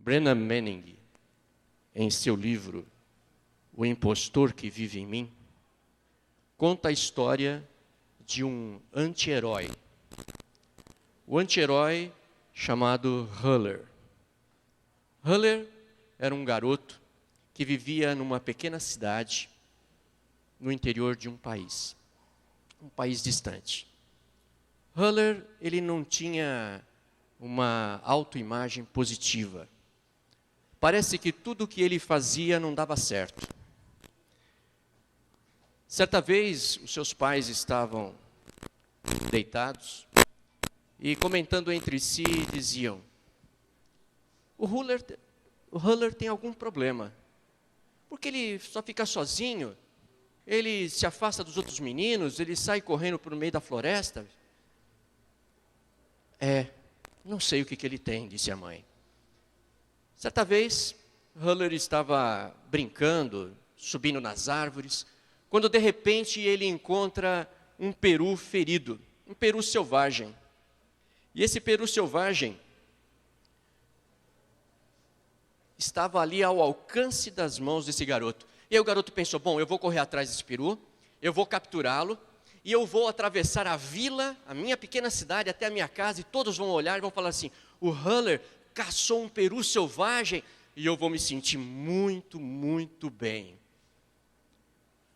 Brennan Manning, em seu livro O Impostor que Vive em Mim, conta a história de um anti-herói. O anti-herói chamado Huller. Huller era um garoto que vivia numa pequena cidade no interior de um país distante. Huller, ele não tinha uma autoimagem positiva. Parece que tudo o que ele fazia não dava certo. Certa vez, os seus pais estavam deitados e comentando entre si, diziam: o Huller tem algum problema, porque ele só fica sozinho, ele se afasta dos outros meninos, ele sai correndo por meio da floresta. Não sei o que ele tem, disse a mãe. Certa vez, Huller estava brincando, subindo nas árvores, quando de repente ele encontra um peru ferido, um peru selvagem. E esse peru selvagem estava ali ao alcance das mãos desse garoto. E aí o garoto pensou: bom, eu vou correr atrás desse peru, eu vou capturá-lo, e eu vou atravessar a vila, a minha pequena cidade, até a minha casa, e todos vão olhar e vão falar assim: o Huller caçou um peru selvagem, e eu vou me sentir muito, muito bem.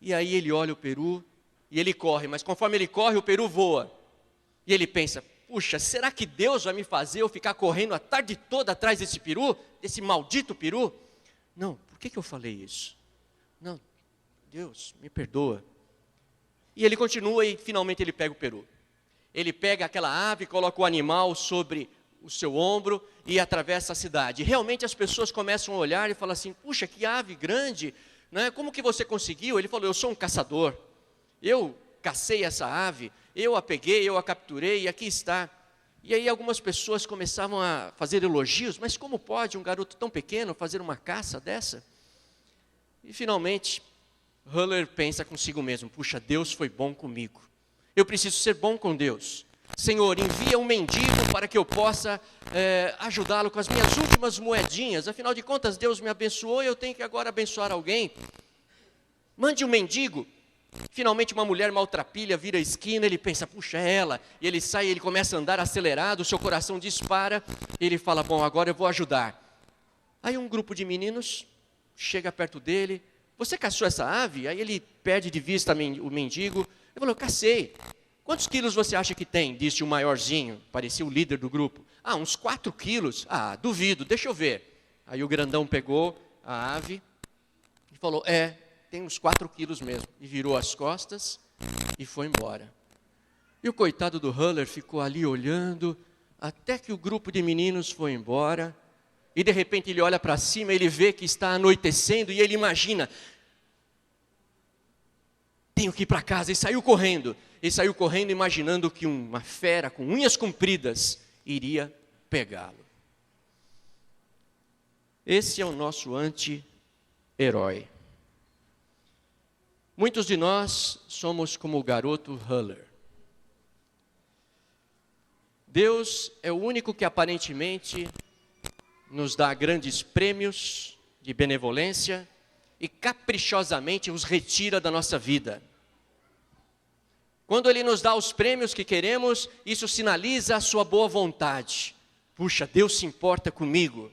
E aí ele olha o peru, e ele corre, mas conforme ele corre, o peru voa. E ele pensa: puxa, será que Deus vai me fazer eu ficar correndo a tarde toda atrás desse peru, desse maldito peru? Não, por que eu falei isso? Não, Deus, me perdoa. E ele continua e finalmente ele pega o peru. Ele pega aquela ave, coloca o animal sobre o seu ombro e atravessa a cidade. E realmente as pessoas começam a olhar e falam assim: puxa, que ave grande, né? Como que você conseguiu? Ele falou: eu sou um caçador, eu cacei essa ave, eu a peguei, eu a capturei e aqui está. E aí algumas pessoas começavam a fazer elogios: mas como pode um garoto tão pequeno fazer uma caça dessa? E finalmente Huller pensa consigo mesmo: puxa, Deus foi bom comigo, eu preciso ser bom com Deus. Senhor, envia um mendigo para que eu possa ajudá-lo com as minhas últimas moedinhas. Afinal de contas, Deus me abençoou e eu tenho que agora abençoar alguém. Mande um mendigo. Finalmente uma mulher maltrapilha vira a esquina, ele pensa: puxa, é ela. E ele sai, ele começa a andar acelerado, o seu coração dispara. E ele fala: bom, agora eu vou ajudar. Aí um grupo de meninos chega perto dele: você caçou essa ave? Aí ele perde de vista o mendigo. Ele falou: cacei. Quantos quilos você acha que tem? Disse o maiorzinho, parecia o líder do grupo. Uns 4 quilos. Duvido, deixa eu ver. Aí o grandão pegou a ave e falou: tem uns 4 quilos mesmo. E virou as costas e foi embora. E o coitado do Huller ficou ali olhando, até que o grupo de meninos foi embora. E de repente ele olha para cima, ele vê que está anoitecendo e ele imagina: tenho que ir para casa. E saiu correndo. E saiu correndo imaginando que uma fera com unhas compridas iria pegá-lo. Esse é o nosso anti-herói. Muitos de nós somos como o garoto Huller. Deus é o único que aparentemente nos dá grandes prêmios de benevolência e caprichosamente os retira da nossa vida. Quando Ele nos dá os prêmios que queremos, isso sinaliza a sua boa vontade. Puxa, Deus se importa comigo.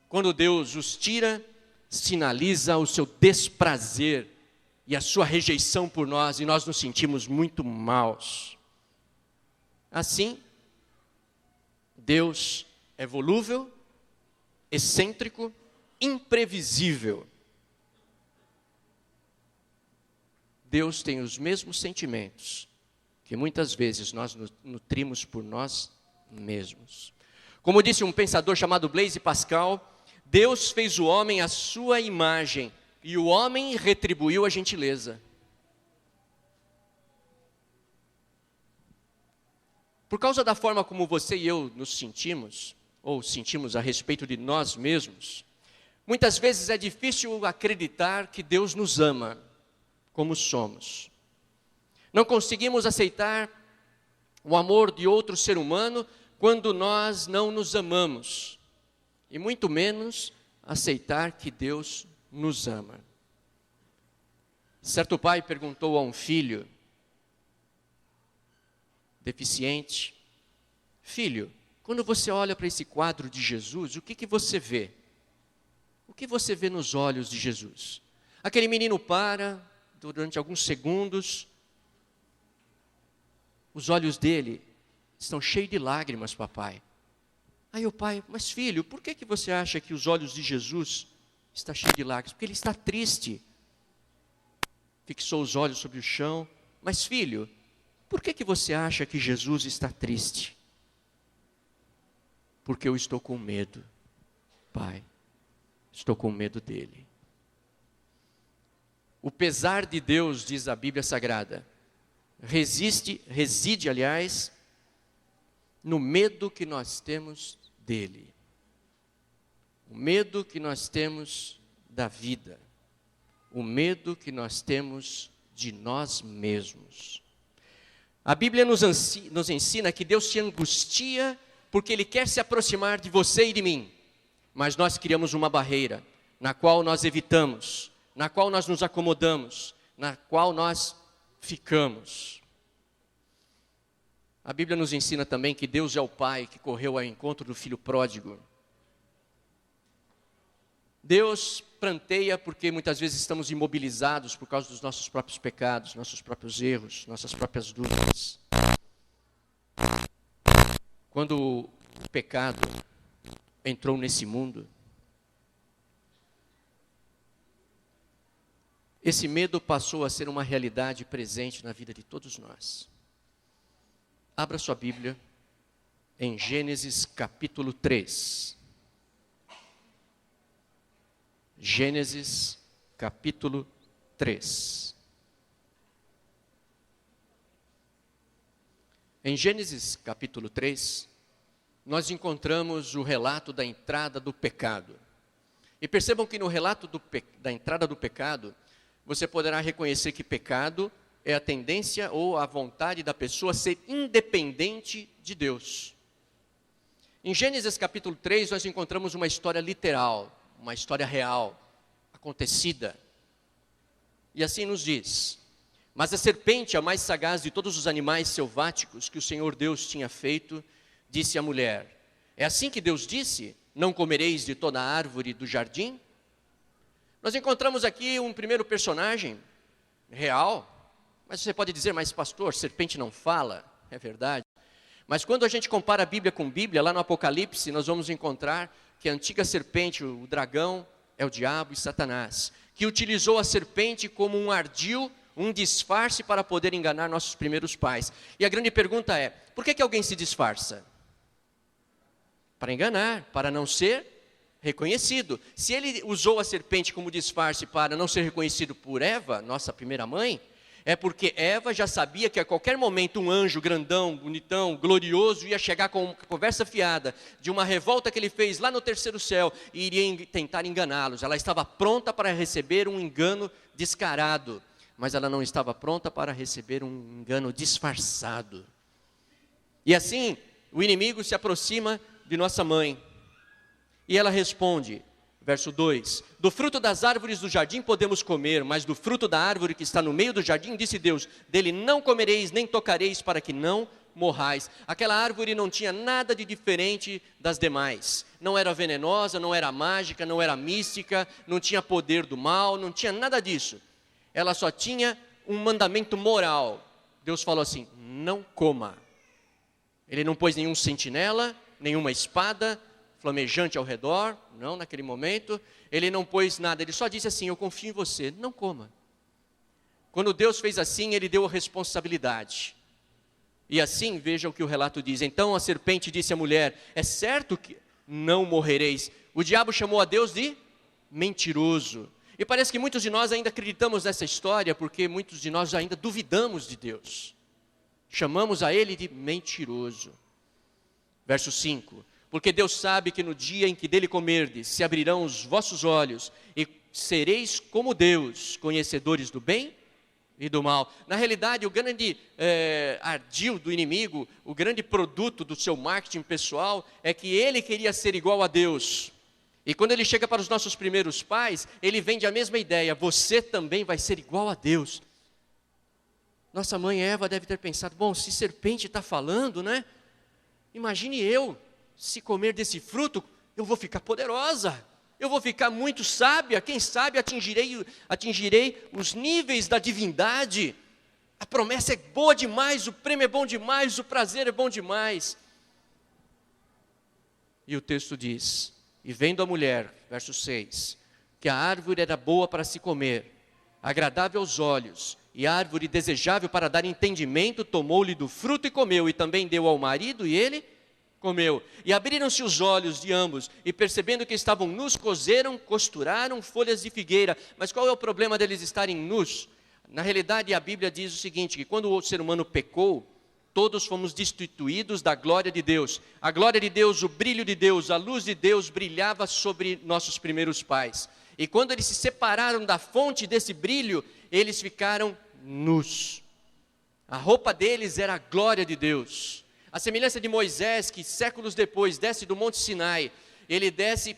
Quando Deus os tira, sinaliza o seu desprazer e a sua rejeição por nós, e nós nos sentimos muito maus. Assim, Deus é volúvel, excêntrico, imprevisível. Deus tem os mesmos sentimentos que muitas vezes nós nutrimos por nós mesmos. Como disse um pensador chamado Blaise Pascal, Deus fez o homem à sua imagem e o homem retribuiu a gentileza. Por causa da forma como você e eu nos sentimos, ou sentimos a respeito de nós mesmos, muitas vezes é difícil acreditar que Deus nos ama como somos. Não conseguimos aceitar o amor de outro ser humano quando nós não nos amamos. e muito menos aceitar que Deus nos ama. Certo pai perguntou a um filho deficiente: filho, quando você olha para esse quadro de Jesus, o que você vê? O que você vê nos olhos de Jesus? Aquele menino para, durante alguns segundos, os olhos dele estão cheios de lágrimas, papai. Aí o pai: mas filho, por que você acha que os olhos de Jesus estão cheios de lágrimas? Porque ele está triste. Fixou os olhos sobre o chão. Mas filho, por que você acha que Jesus está triste? Porque eu estou com medo, pai. Estou com medo dele. O pesar de Deus, diz a Bíblia Sagrada, reside, aliás, no medo que nós temos dele. O medo que nós temos da vida. O medo que nós temos de nós mesmos. A Bíblia nos ensina que Deus se angustia porque Ele quer se aproximar de você e de mim. Mas nós criamos uma barreira, na qual nós evitamos, na qual nós nos acomodamos, na qual nós ficamos. A Bíblia nos ensina também que Deus é o Pai que correu ao encontro do filho pródigo. Deus pranteia porque muitas vezes estamos imobilizados por causa dos nossos próprios pecados, nossos próprios erros, nossas próprias dúvidas. Quando o pecado entrou nesse mundo, esse medo passou a ser uma realidade presente na vida de todos nós. Abra sua Bíblia em Gênesis capítulo 3. Gênesis capítulo 3. Em Gênesis capítulo 3, nós encontramos o relato da entrada do pecado. E percebam que no relato da entrada do pecado, você poderá reconhecer que pecado é a tendência ou a vontade da pessoa ser independente de Deus. Em Gênesis capítulo 3, nós encontramos uma história literal, uma história real, acontecida. E assim nos diz: mas a serpente, a mais sagaz de todos os animais selváticos que o Senhor Deus tinha feito, disse à mulher: é assim que Deus disse, não comereis de toda a árvore do jardim? Nós encontramos aqui um primeiro personagem real, mas você pode dizer: mas pastor, serpente não fala, é verdade. Mas quando a gente compara a Bíblia com Bíblia, lá no Apocalipse, nós vamos encontrar que a antiga serpente, o dragão, é o diabo e Satanás, que utilizou a serpente como um ardil, um disfarce para poder enganar nossos primeiros pais. E a grande pergunta é: por que alguém se disfarça? Para enganar, para não ser reconhecido. Se ele usou a serpente como disfarce para não ser reconhecido por Eva, nossa primeira mãe, é porque Eva já sabia que a qualquer momento um anjo grandão, bonitão, glorioso, ia chegar com uma conversa fiada de uma revolta que ele fez lá no terceiro céu e iria tentar enganá-los. Ela estava pronta para receber um engano descarado, mas ela não estava pronta para receber um engano disfarçado. E assim, o inimigo se aproxima de nossa mãe e ela responde, verso 2: do fruto das árvores do jardim podemos comer, mas do fruto da árvore que está no meio do jardim, disse Deus, dele não comereis nem tocareis para que não morrais. Aquela árvore não tinha nada de diferente das demais. Não era venenosa, não era mágica, não era mística, não tinha poder do mal, não tinha nada disso. Ela só tinha um mandamento moral. Deus falou assim: não coma. Ele não pôs nenhum sentinela, nenhuma espada flamejante ao redor, não naquele momento. Ele não pôs nada, ele só disse assim: eu confio em você, não coma. Quando Deus fez assim, ele deu a responsabilidade. E assim, veja o que o relato diz: então a serpente disse à mulher: é certo que não morrereis. O diabo chamou a Deus de mentiroso. E parece que muitos de nós ainda acreditamos nessa história, porque muitos de nós ainda duvidamos de Deus. Chamamos a ele de mentiroso. Verso 5: porque Deus sabe que no dia em que dele comerdes, se abrirão os vossos olhos, e sereis como Deus, conhecedores do bem e do mal. Na realidade, o grande ardil do inimigo, o grande produto do seu marketing pessoal, é que ele queria ser igual a Deus. E quando ele chega para os nossos primeiros pais, ele vende a mesma ideia: você também vai ser igual a Deus. Nossa mãe Eva deve ter pensado: bom, se serpente está falando, né? Imagine eu, se comer desse fruto, eu vou ficar poderosa, eu vou ficar muito sábia, quem sabe atingirei os níveis da divindade. A promessa é boa demais, o prêmio é bom demais, o prazer é bom demais. E o texto diz: e vendo a mulher, verso 6, que a árvore era boa para se comer, agradável aos olhos, e árvore desejável para dar entendimento, tomou-lhe do fruto e comeu, e também deu ao marido, e ele comeu. E abriram-se os olhos de ambos, e percebendo que estavam nus, coseram, costuraram folhas de figueira. Mas qual é o problema deles estarem nus? Na realidade, a Bíblia diz o seguinte, que quando o ser humano pecou, todos fomos destituídos da glória de Deus. A glória de Deus, o brilho de Deus, a luz de Deus brilhava sobre nossos primeiros pais. E quando eles se separaram da fonte desse brilho, eles ficaram nus. A roupa deles era a glória de Deus. A semelhança de Moisés, que séculos depois desce do Monte Sinai, ele desce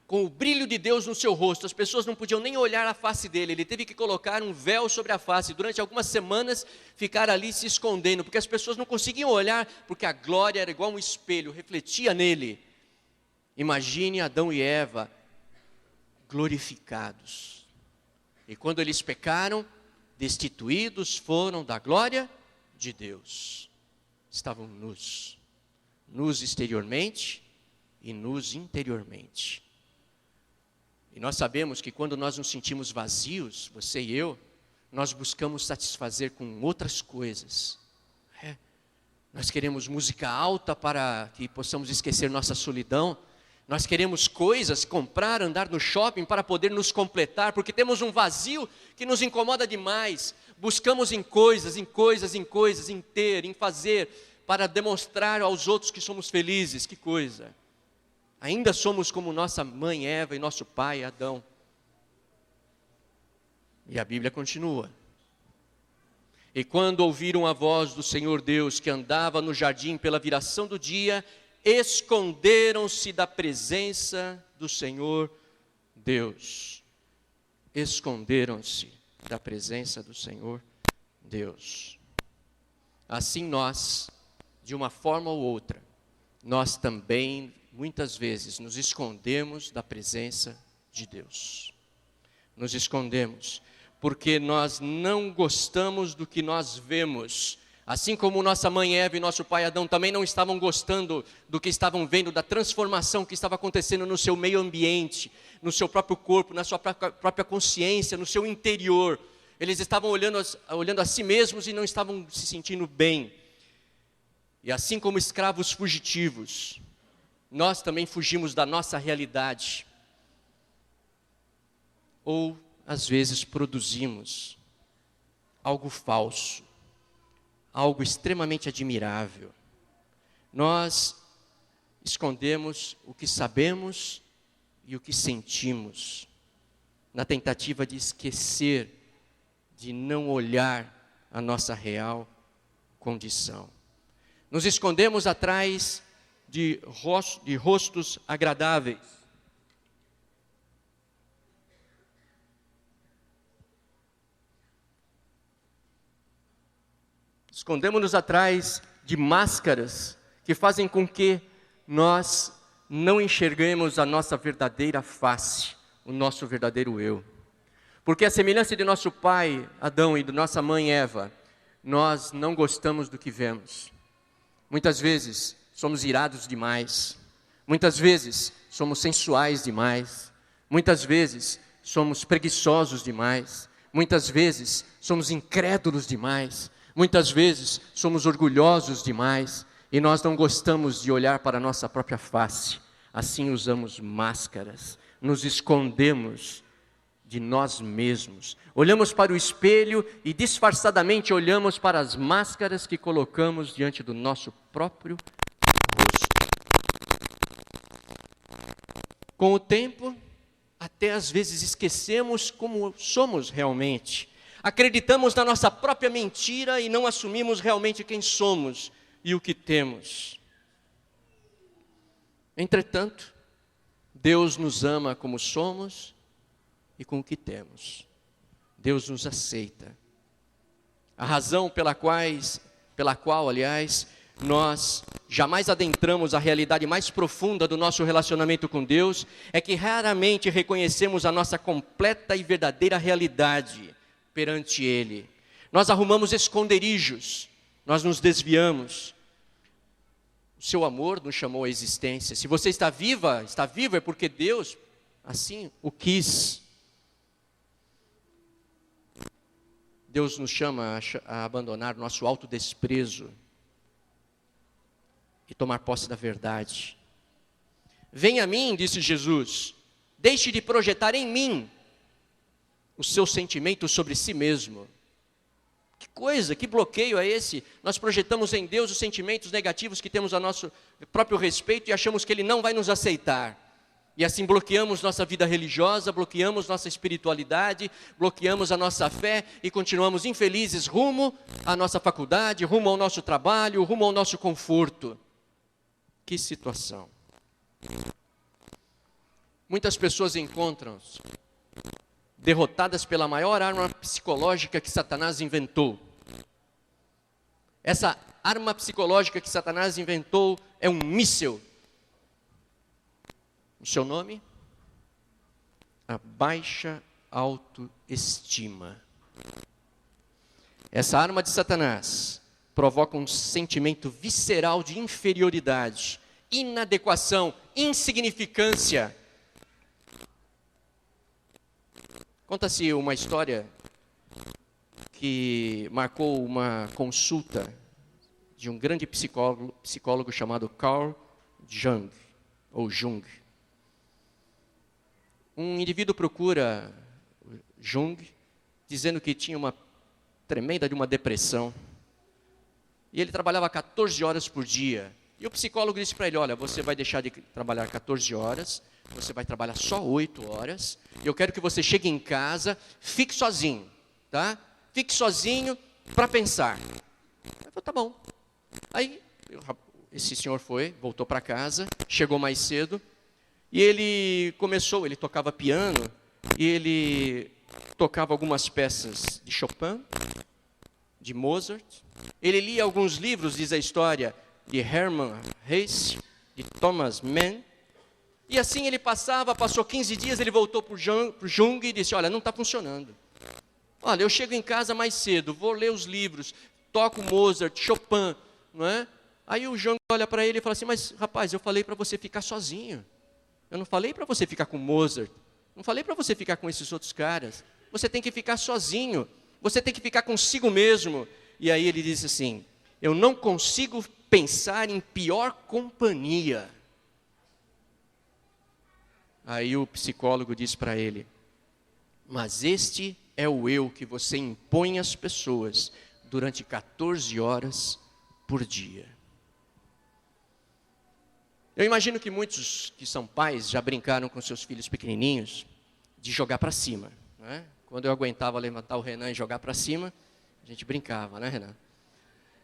com o brilho de Deus no seu rosto, as pessoas não podiam nem olhar a face dele, ele teve que colocar um véu sobre a face, durante algumas semanas ficar ali se escondendo, porque as pessoas não conseguiam olhar, porque a glória era igual um espelho, refletia nele. Imagine Adão e Eva glorificados, e quando eles pecaram, destituídos foram da glória de Deus, estavam nus, nus exteriormente e nus interiormente. E nós sabemos que quando nós nos sentimos vazios, você e eu, nós buscamos satisfazer com outras coisas. Nós queremos música alta para que possamos esquecer nossa solidão. Nós queremos coisas, comprar, andar no shopping para poder nos completar, porque temos um vazio que nos incomoda demais. Buscamos em coisas, em ter, em fazer, para demonstrar aos outros que somos felizes. Que coisa! Ainda somos como nossa mãe Eva e nosso pai Adão. E a Bíblia continua. E quando ouviram a voz do Senhor Deus, que andava no jardim pela viração do dia, esconderam-se da presença do Senhor Deus. Esconderam-se da presença do Senhor Deus. Assim nós, de uma forma ou outra, nós também muitas vezes nos escondemos da presença de Deus. Nos escondemos porque nós não gostamos do que nós vemos. Assim como nossa mãe Eva e nosso pai Adão também não estavam gostando do que estavam vendo, da transformação que estava acontecendo no seu meio ambiente, no seu próprio corpo, na sua própria consciência, no seu interior. Eles estavam olhando a si mesmos e não estavam se sentindo bem. E assim como escravos fugitivos, nós também fugimos da nossa realidade. Ou, às vezes, produzimos algo falso, algo extremamente admirável. Nós escondemos o que sabemos e o que sentimos, na tentativa de esquecer, de não olhar a nossa real condição. Nos escondemos atrás de rostos agradáveis. Escondemos-nos atrás de máscaras que fazem com que nós não enxerguemos a nossa verdadeira face, o nosso verdadeiro eu. Porque a semelhança de nosso pai Adão e de nossa mãe Eva, nós não gostamos do que vemos. Muitas vezes somos irados demais, muitas vezes somos sensuais demais, muitas vezes somos preguiçosos demais, muitas vezes somos incrédulos demais, muitas vezes somos orgulhosos demais e nós não gostamos de olhar para a nossa própria face. Assim usamos máscaras, nos escondemos de nós mesmos, olhamos para o espelho e disfarçadamente olhamos para as máscaras que colocamos diante do nosso próprio rosto. Com o tempo, até às vezes esquecemos como somos realmente. Acreditamos na nossa própria mentira e não assumimos realmente quem somos e o que temos. Entretanto, Deus nos ama como somos e com o que temos. Deus nos aceita. A razão pela qual, aliás, nós jamais adentramos a realidade mais profunda do nosso relacionamento com Deus é que raramente reconhecemos a nossa completa e verdadeira realidade perante Ele. Nós arrumamos esconderijos, nós nos desviamos. O seu amor nos chamou à existência. Se você está vivo é porque Deus assim o quis. Deus nos chama a abandonar nosso autodesprezo e tomar posse da verdade. Venha a mim, disse Jesus, deixe de projetar em mim os seus sentimentos sobre si mesmo. Que coisa, que bloqueio é esse? Nós projetamos em Deus os sentimentos negativos que temos a nosso próprio respeito e achamos que Ele não vai nos aceitar. E assim bloqueamos nossa vida religiosa, bloqueamos nossa espiritualidade, bloqueamos a nossa fé e continuamos infelizes rumo à nossa faculdade, rumo ao nosso trabalho, rumo ao nosso conforto. Que situação. Muitas pessoas encontram-se derrotadas pela maior arma psicológica que Satanás inventou. Essa arma psicológica que Satanás inventou é um míssil. O seu nome? A baixa autoestima. Essa arma de Satanás provoca um sentimento visceral de inferioridade, inadequação, insignificância. Conta-se uma história que marcou uma consulta de um grande psicólogo chamado Carl Jung, ou Jung. Um indivíduo procura Jung, dizendo que tinha uma tremenda de uma depressão. E ele trabalhava 14 horas por dia. E o psicólogo disse para ele, olha, você vai deixar de trabalhar 14 horas, você vai trabalhar só 8 horas, e eu quero que você chegue em casa, fique sozinho, tá? Fique sozinho para pensar. Eu falei, tá bom. Aí, esse senhor voltou para casa, chegou mais cedo, e ele tocava piano, e ele tocava algumas peças de Chopin, de Mozart. Ele lia alguns livros, diz a história, de Hermann Hesse, de Thomas Mann. E assim ele passou 15 dias, ele voltou para o Jung e disse, olha, não está funcionando. Olha, eu chego em casa mais cedo, vou ler os livros, toco Mozart, Chopin, não é? Aí o Jung olha para ele e fala assim, mas rapaz, eu falei para você ficar sozinho. Eu não falei para você ficar com Mozart, não falei para você ficar com esses outros caras. Você tem que ficar sozinho, você tem que ficar consigo mesmo. E aí ele disse assim, eu não consigo pensar em pior companhia. Aí o psicólogo diz para ele, mas este é o eu que você impõe às pessoas durante 14 horas por dia. Eu imagino que muitos que são pais já brincaram com seus filhos pequenininhos de jogar para cima, né? Quando eu aguentava levantar o Renan e jogar para cima, a gente brincava, né, Renan?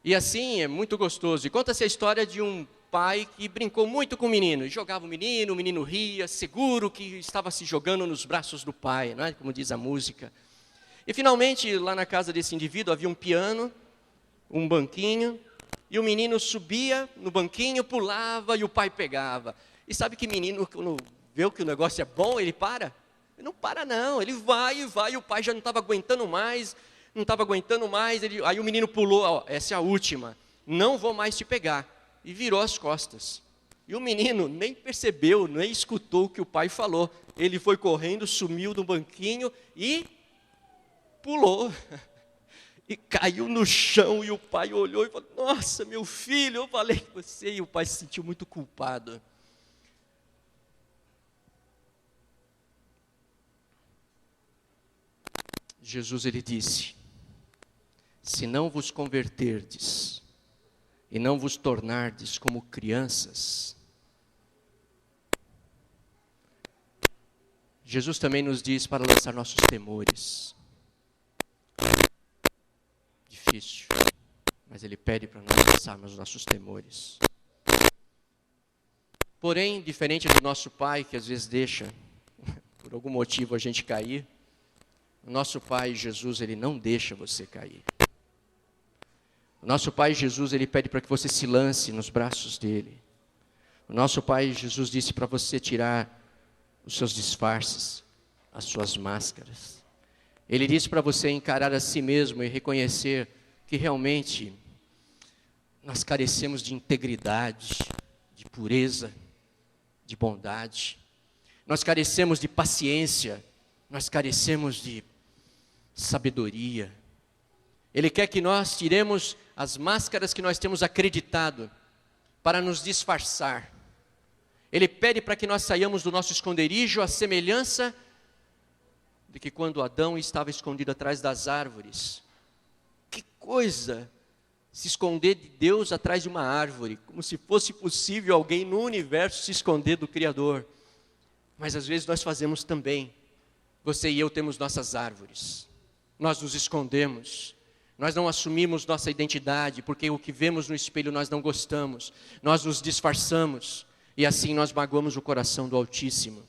E assim é muito gostoso. E conta-se a história de um pai que brincou muito com o menino. E jogava o menino ria, seguro que estava se jogando nos braços do pai, né? Como diz a música. E finalmente, lá na casa desse indivíduo, havia um piano, um banquinho, e o menino subia no banquinho, pulava e o pai pegava. E sabe que menino, quando vê que o negócio é bom, ele para? Ele não para não, ele vai, e o pai já não estava aguentando mais, aí o menino pulou, ó, essa é a última, não vou mais te pegar, e virou as costas. E o menino nem percebeu, nem escutou o que o pai falou, ele foi correndo, sumiu no banquinho e pulou, e caiu no chão, e o pai olhou e falou, nossa, meu filho, eu falei com você, e o pai se sentiu muito culpado. Jesus, ele disse, se não vos converterdes e não vos tornardes como crianças. Jesus também nos diz para lançar nossos temores. Difícil, mas ele pede para nós lançarmos nossos temores. Porém, diferente do nosso pai, que às vezes deixa, por algum motivo, a gente cair, o nosso Pai Jesus, Ele não deixa você cair. O nosso Pai Jesus, Ele pede para que você se lance nos braços dEle. O nosso Pai Jesus disse para você tirar os seus disfarces, as suas máscaras. Ele disse para você encarar a si mesmo e reconhecer que realmente nós carecemos de integridade, de pureza, de bondade. Nós carecemos de paciência, nós carecemos de sabedoria. Ele quer que nós tiremos as máscaras que nós temos acreditado para nos disfarçar. Ele pede para que nós saiamos do nosso esconderijo à semelhança de que quando Adão estava escondido atrás das árvores. Que coisa se esconder de Deus atrás de uma árvore, como se fosse possível alguém no universo se esconder do Criador. Mas às vezes nós fazemos também. Você e eu temos nossas árvores. Nós nos escondemos. Nós não assumimos nossa identidade, porque o que vemos no espelho nós não gostamos. Nós nos disfarçamos. E assim nós magoamos o coração do Altíssimo.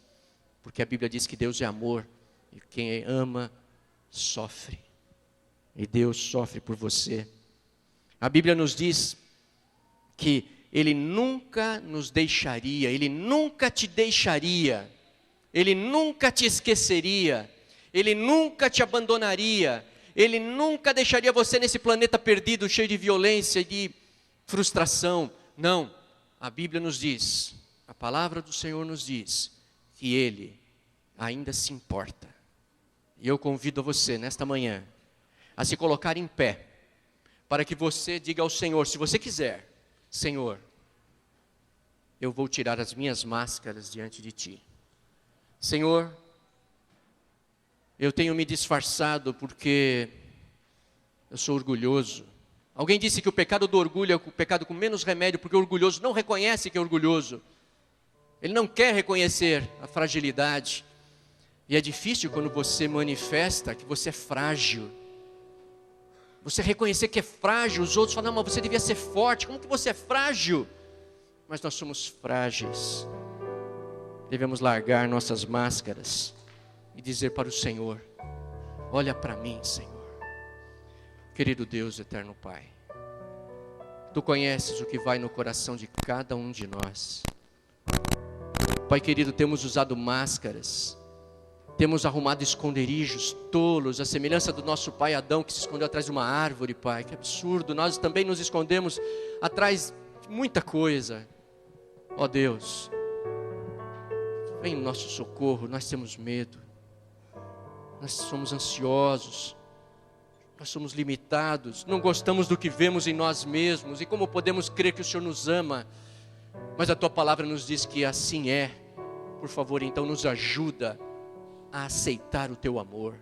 Porque a Bíblia diz que Deus é amor. E quem ama, sofre. E Deus sofre por você. A Bíblia nos diz que Ele nunca nos deixaria, Ele nunca te deixaria, Ele nunca te esqueceria, Ele nunca te abandonaria, Ele nunca deixaria você nesse planeta perdido, cheio de violência e de frustração. Não, a Bíblia nos diz, a palavra do Senhor nos diz, que Ele ainda se importa. E eu convido você, nesta manhã, a se colocar em pé, para que você diga ao Senhor, se você quiser, Senhor, eu vou tirar as minhas máscaras diante de Ti. Senhor, eu tenho me disfarçado porque eu sou orgulhoso. Alguém disse que o pecado do orgulho é o pecado com menos remédio, porque o orgulhoso não reconhece que é orgulhoso. Ele não quer reconhecer a fragilidade. E é difícil quando você manifesta que você é frágil. Você reconhecer que é frágil, os outros falam, não, mas você devia ser forte, como que você é frágil? Mas nós somos frágeis. Devemos largar nossas máscaras e dizer para o Senhor, olha para mim, Senhor. Querido Deus, eterno Pai, Tu conheces o que vai no coração de cada um de nós. Pai querido, temos usado máscaras, temos arrumado esconderijos tolos, a semelhança do nosso pai Adão que se escondeu atrás de uma árvore, Pai. Que absurdo, nós também nos escondemos atrás de muita coisa. Ó Deus, vem no nosso socorro, nós temos medo, nós somos ansiosos, nós somos limitados, não gostamos do que vemos em nós mesmos. E como podemos crer que o Senhor nos ama? Mas a Tua palavra nos diz que assim é. Por favor, então nos ajuda a aceitar o Teu amor.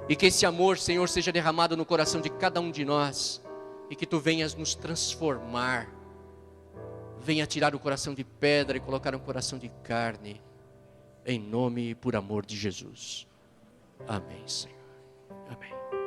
E que esse amor, Senhor, seja derramado no coração de cada um de nós. E que Tu venhas nos transformar. Venha tirar o coração de pedra e colocar um coração de carne. Em nome e por amor de Jesus. Amém, Senhor. Amém.